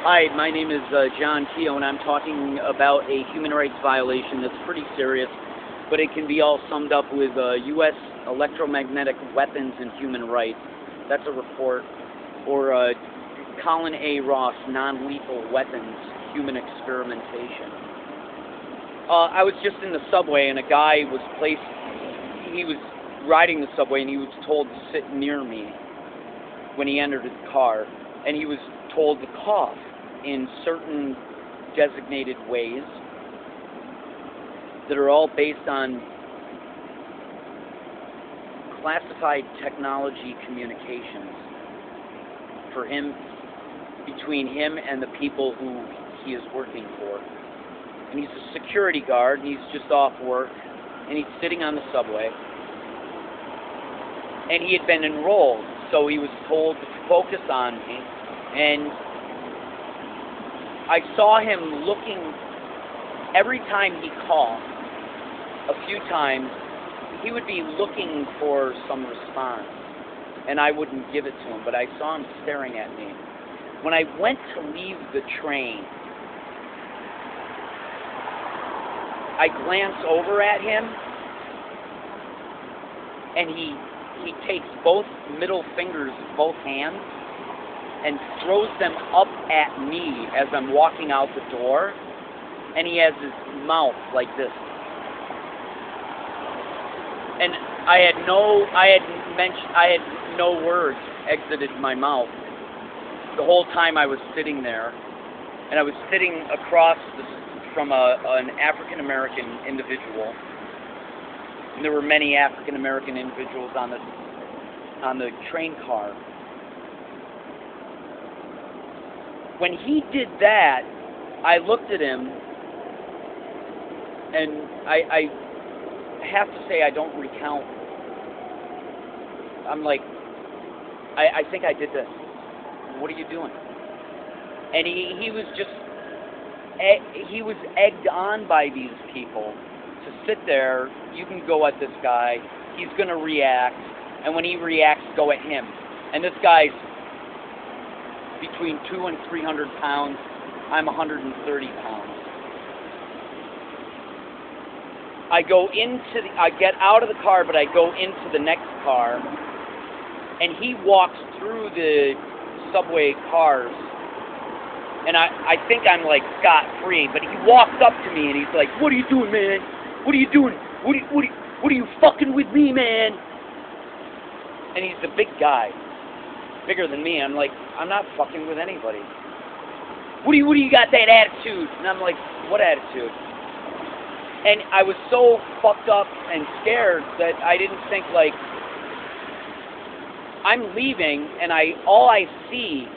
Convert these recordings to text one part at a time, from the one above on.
Hi, my name is John Keogh, and I'm talking about a human rights violation that's pretty serious, but it can be all summed up with U.S. electromagnetic weapons and human rights. That's a report. Or Colin A. Ross, non-lethal weapons, human experimentation. I was just in the subway, and a guy was he was riding the subway, and he was told to sit near me when he entered his car, and he was told to cough in certain designated ways that are all based on classified technology communications for him, between him and the people who he is working for. And he's a security guard, and he's just off work, and he's sitting on the subway, and he had been enrolled, so he was told to focus on me, and I saw him looking, every time he coughed, a few times, he would be looking for some response, and I wouldn't give it to him, but I saw him staring at me. When I went to leave the train, I glance over at him, and he takes both middle fingers of both hands and throws them up at me as I'm walking out the door, and he has his mouth like this. And I had no words exited my mouth the whole time I was sitting there, and I was sitting across from an African American individual, and there were many African American individuals on the train car. When he did that, I looked at him, and I have to say I don't recount. I'm like, I think I did this. What are you doing? And he was just, he was egged on by these people to sit there. You can go at this guy. He's going to react. And when he reacts, go at him. And this guy's between 200 and 300 pounds. I'm 130 pounds. I get out of the car, but I go into the next car, and he walks through the subway cars, and I think I'm like scot-free, but he walks up to me, and he's like, "What are you doing, man? What are you doing? What are you fucking with me, man?" And he's a big guy, bigger than me. I'm like, I'm not fucking with anybody. What do you got that attitude? And I'm like, what attitude? And I was so fucked up and scared that I didn't think, like, I'm leaving, and all I see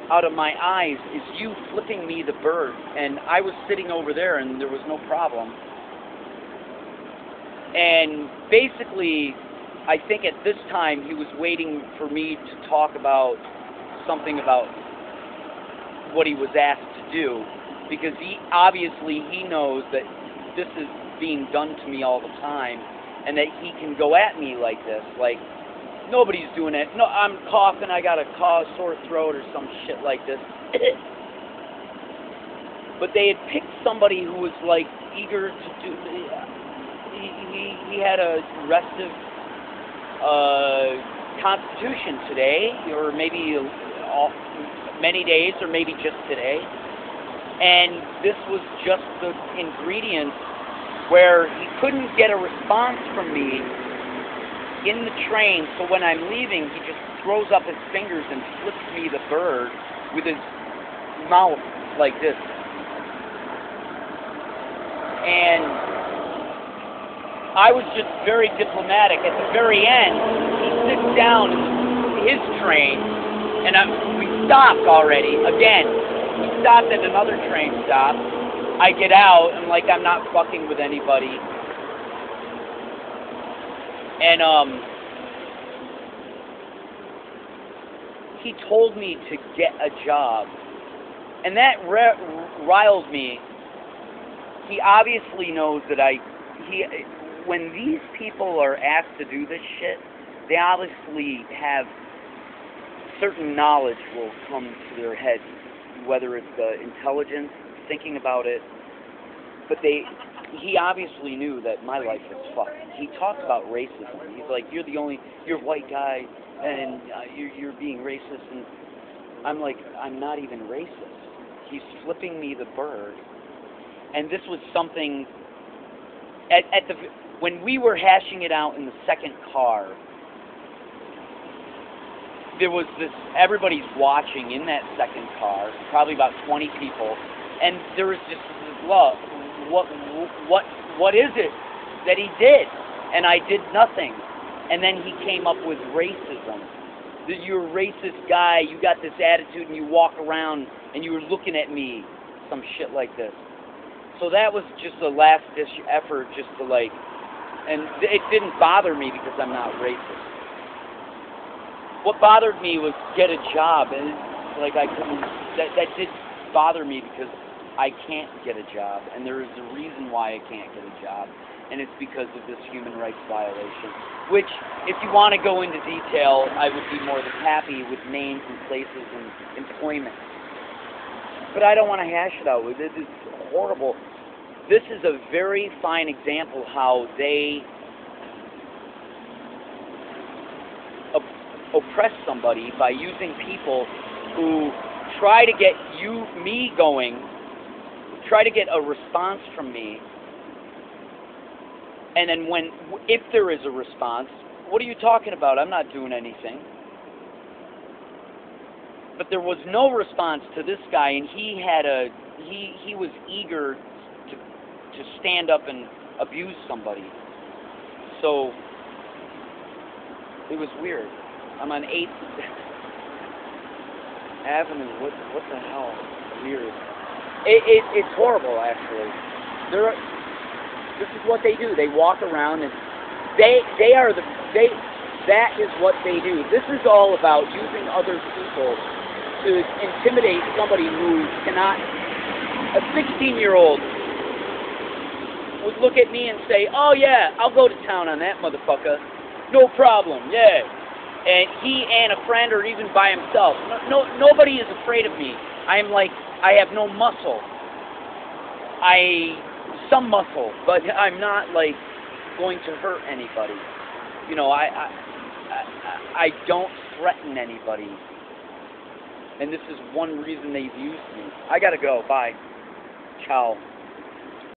out of my eyes is you flipping me the bird, and I was sitting over there, and there was no problem. And basically, I think at this time he was waiting for me to talk about something about what he was asked to do, because he knows that this is being done to me all the time, and that he can go at me like this, like nobody's doing it. No, I'm coughing, I got a sore throat or some shit like this. But they had picked somebody who was like eager to do. He had a restive constitution today, or maybe many days, or maybe just today. And this was just the ingredient where he couldn't get a response from me in the train, so when I'm leaving, he just throws up his fingers and flips me the bird with his mouth like this. And I was just very diplomatic. At the very end, he sits down in his train, and we stopped already. Again, we stopped at another train stop. I get out, and like, I'm not fucking with anybody. And he told me to get a job, and that riled me. He obviously knows that when these people are asked to do this shit, they obviously have certain knowledge will come to their heads. whether it's the intelligence, thinking about it, but he obviously knew that my life was fucked. He talked about racism. He's like, you're a white guy, and you're being racist, and I'm like, I'm not even racist. He's flipping me the bird, and this was something, when we were hashing it out in the second car, there was this, everybody's watching in that second car, probably about 20 people, and there was just this love. What is it that he did? And I did nothing. And then he came up with racism. That you're a racist guy, you got this attitude, and you walk around and you were looking at me, some shit like this. So that was just a last-ditch effort, just to like, and it didn't bother me because I'm not racist. What bothered me was get a job, and like I couldn't. That did bother me because I can't get a job, and there is a reason why I can't get a job, and it's because of this human rights violation. Which, if you want to go into detail, I would be more than happy with names and places and employment. But I don't want to hash it out. This is horrible. This is a very fine example how they oppress somebody by using people who try to get me going, try to get a response from me, and then if there is a response, what are you talking about? I'm not doing anything. But there was no response to this guy, and he was eager to stand up and abuse somebody. So it was weird. I'm on 8th Avenue. What the hell? Weird. It's horrible, actually. This is what they do. They walk around and that is what they do. This is all about using other people to intimidate somebody who cannot. A 16-year-old would look at me and say, "Oh yeah, I'll go to town on that motherfucker. No problem. Yeah." And he and a friend, or even by himself. Nobody is afraid of me. I'm like, I have no muscle. Some muscle, but I'm not like going to hurt anybody. You know, I don't threaten anybody. And this is one reason they've used me. I gotta go. Bye. Ciao.